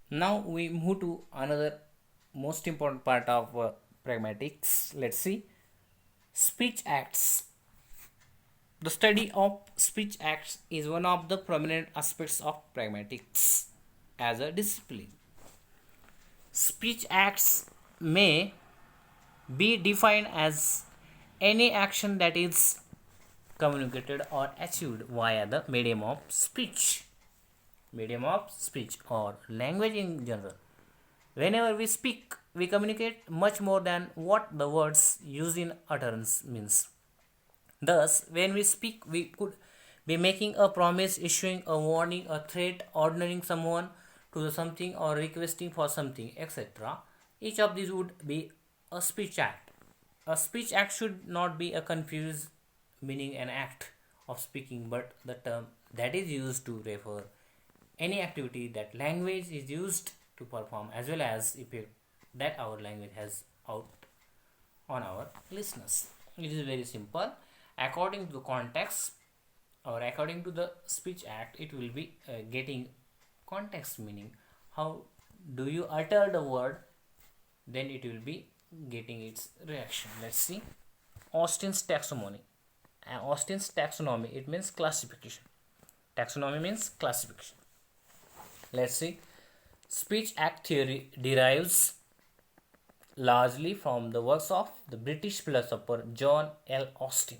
Now we move to another most important part of pragmatics. Let's see speech acts. The study of speech acts is one of the prominent aspects of pragmatics as a discipline. Speech acts may be defined as any action that is communicated or achieved via the medium of speech or language in general. Whenever we speak, we communicate much more than what the words used in utterance means. Thus, when we speak, we could be making a promise, issuing a warning, a threat, ordering someone to do something, or requesting for something, etc. Each of these would be a speech act. A speech act should not be a confused meaning an act of speaking, but the term that is used to refer any activity that language is used to perform as well as effect that our language has out on our listeners. It is very simple. According to the context or according to the speech act, it will be getting context meaning. How do you utter the word? Then it will be getting its reaction. Let's see. Austin's taxonomy. Austin's taxonomy, it means classification. Taxonomy means classification. Let's see. Speech act theory derives largely from the works of the British philosopher John L. Austin.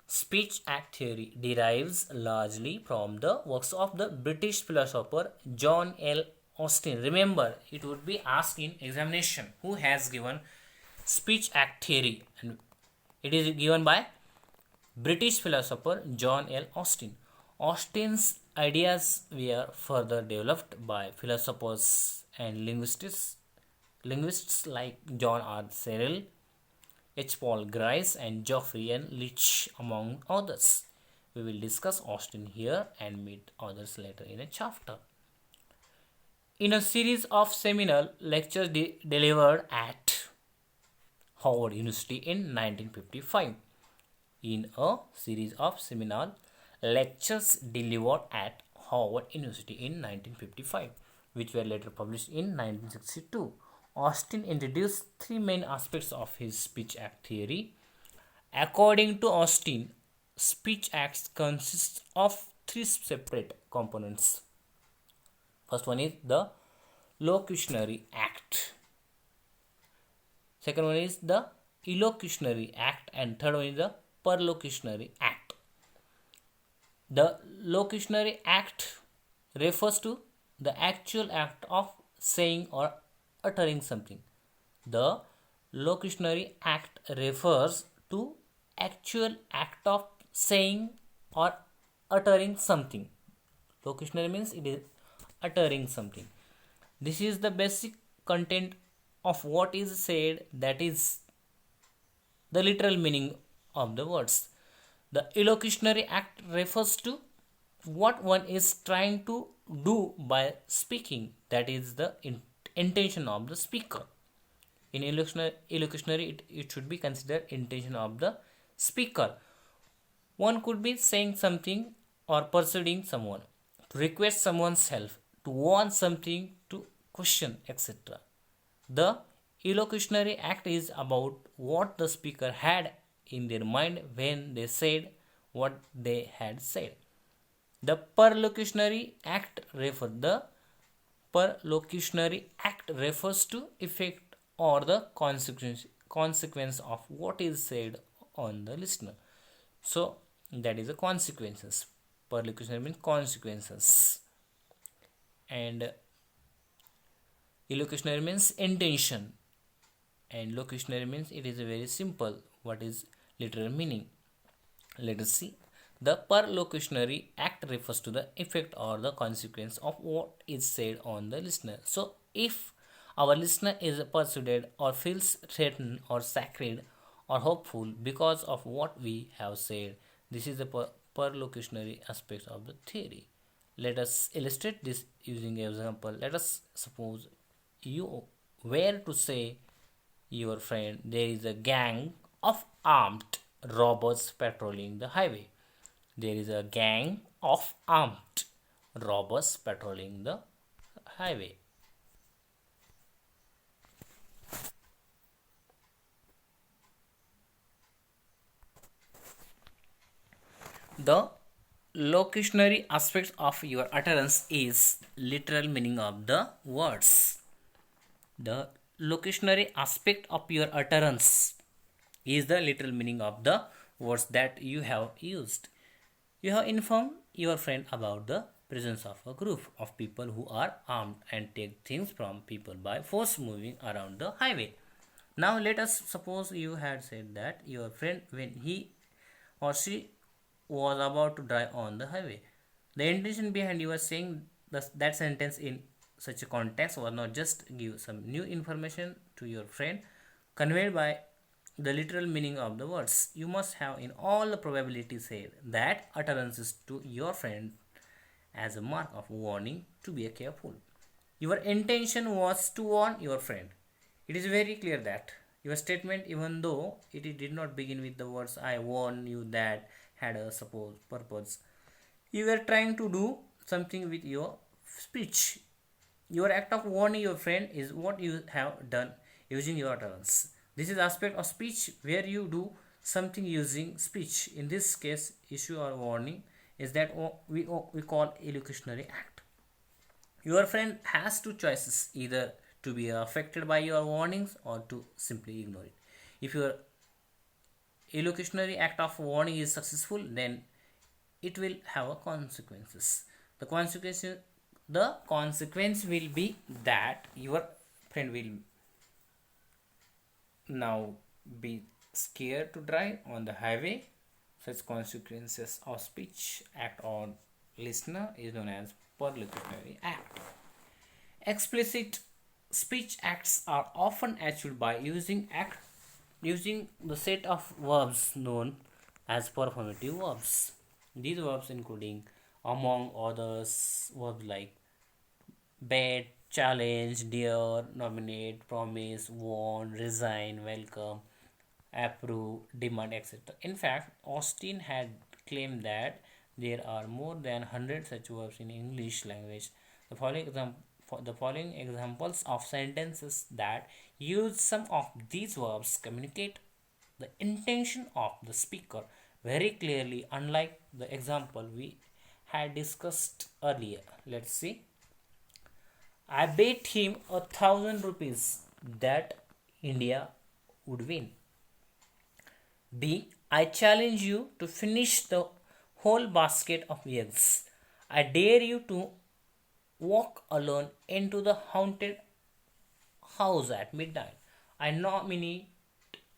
Speech act theory derives largely from the works of the British philosopher John L. Austin. Remember, it would be asked in examination who has given speech act theory, and it is given by British philosopher John L. Austin. Austin's ideas were further developed by philosophers and linguists like John R. Searle, H. Paul Grice, and Geoffrey N. Leach, among others. We will discuss Austin here and meet others later in a chapter. In a series of seminal lectures delivered at Howard University in 1955, in a series of seminal lectures delivered at Howard University in 1955, which were later published in 1962. Austin introduced three main aspects of his speech act theory. According to Austin, speech acts consist of three separate components. First one is the locutionary act. Second one is the illocutionary act, and third one is the perlocutionary act. The locutionary act refers to the actual act of saying or uttering something. The locutionary act refers to actual act of saying or uttering something. Locutionary means it is uttering something. This is the basic content of what is said, that is the literal meaning of the words. The illocutionary act refers to what one is trying to do by speaking, that is the intention of the speaker. In illocutionary, it should be considered intention of the speaker. One could be saying something or persuading someone, to request someone's help, to want something, to question, etc. The illocutionary act is about what the speaker had in their mind when they said what they had said. The perlocutionary act refers to effect or the consequence of what is said on the listener. So that is the consequences. Perlocutionary means consequences, and illocutionary means intention, and locutionary means it is a very simple what is literal meaning. Let us see. The perlocutionary act refers to the effect or the consequence of what is said on the listener. So if our listener is persuaded or feels threatened or sacred or hopeful because of what we have said, this is the perlocutionary aspect of the theory. Let us illustrate this using an example. Let us suppose you were to say your friend, there is a gang of armed robbers patrolling the highway. There is a gang of armed robbers patrolling the highway. The locutionary aspect of your utterance is literal meaning of the words. The locutionary aspect of your utterance is the literal meaning of the words that you have used. You have informed your friend about the presence of a group of people who are armed and take things from people by force moving around the highway. Now let us suppose you had said that your friend, when he or she was about to drive on the highway. The intention behind you saying that sentence in such a context was not just give some new information to your friend conveyed by the literal meaning of the words. You must have in all the probability said that utterances to your friend as a mark of warning to be careful. Your intention was to warn your friend. It is very clear that your statement, even though it did not begin with the words I warn you that had a supposed purpose, you were trying to do something with your speech. Your act of warning your friend is what you have done using your utterance. This is aspect of speech where you do something using speech. In this case, issue or warning is that we call elocutionary act. Your friend has two choices, either to be affected by your warnings or to simply ignore it. If your elocutionary act of warning is successful, then it will have consequences. The consequence will be that your friend will now be scared to drive on the highway. Such consequences of speech act on listener is known as perlocutory act. Explicit speech acts are often achieved by using the set of verbs known as performative verbs. These verbs including among others verbs like bet, challenge, dare, nominate, promise, warn, resign, welcome, approve, demand, etc. In fact, Austin had claimed that there are more than 100 such verbs in English language. The following examples of sentences that use some of these verbs communicate the intention of the speaker very clearly, unlike the example we had discussed earlier. Let's see. I bet him 1,000 rupees that India would win. B. I challenge you to finish the whole basket of eggs. I dare you to walk alone into the haunted house at midnight. I nominate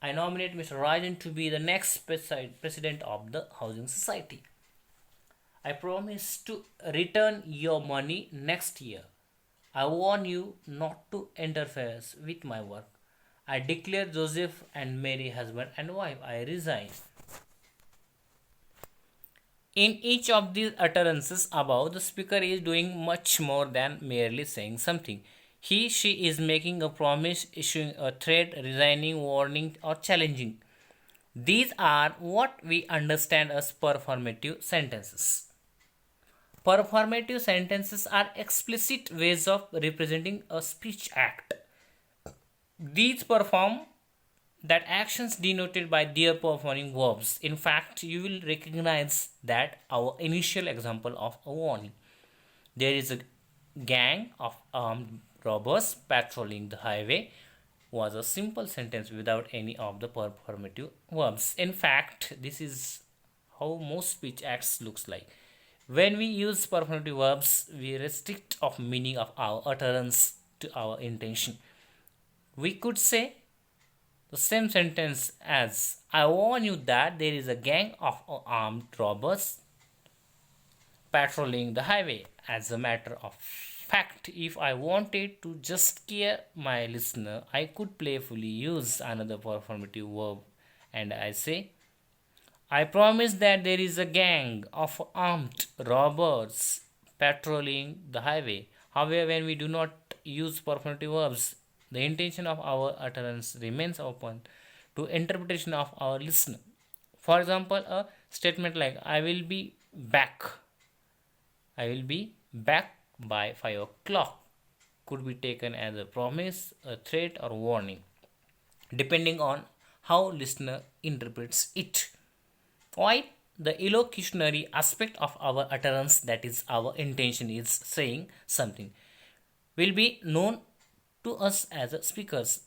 Mr. Rajan to be the next president of the housing society. I promise to return your money next year. I warn you not to interfere with my work. I declare Joseph and Mary husband and wife. I resign. In each of these utterances above, the speaker is doing much more than merely saying something. She is making a promise, issuing a threat, resigning, warning, or challenging. These are what we understand as performative sentences. Performative sentences are explicit ways of representing a speech act. These perform that actions denoted by their performing verbs. In fact, you will recognize that our initial example of a warning. There is a gang of armed robbers patrolling the highway was a simple sentence without any of the performative verbs. In fact, this is how most speech acts looks like. When we use performative verbs, we restrict of meaning of our utterance to our intention. We could say the same sentence as I warn you that there is a gang of armed robbers patrolling the highway. As a matter of fact, if I wanted to just scare my listener, I could playfully use another performative verb and I say, I promise that there is a gang of armed robbers patrolling the highway. However, when we do not use performative verbs, the intention of our utterance remains open to interpretation of our listener. For example, a statement like I will be back by 5 o'clock could be taken as a promise, a threat, or warning, depending on how listener interprets it. Why? The elocutionary aspect of our utterance, that is, our intention is saying something, will be known to us as speakers.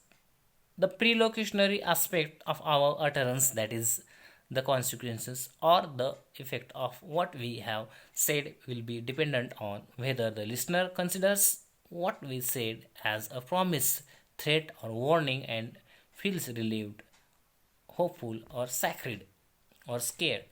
The prelocutionary aspect of our utterance, that is, the consequences or the effect of what we have said, will be dependent on whether the listener considers what we said as a promise, threat, or warning and feels relieved, hopeful, or sacred, or scared.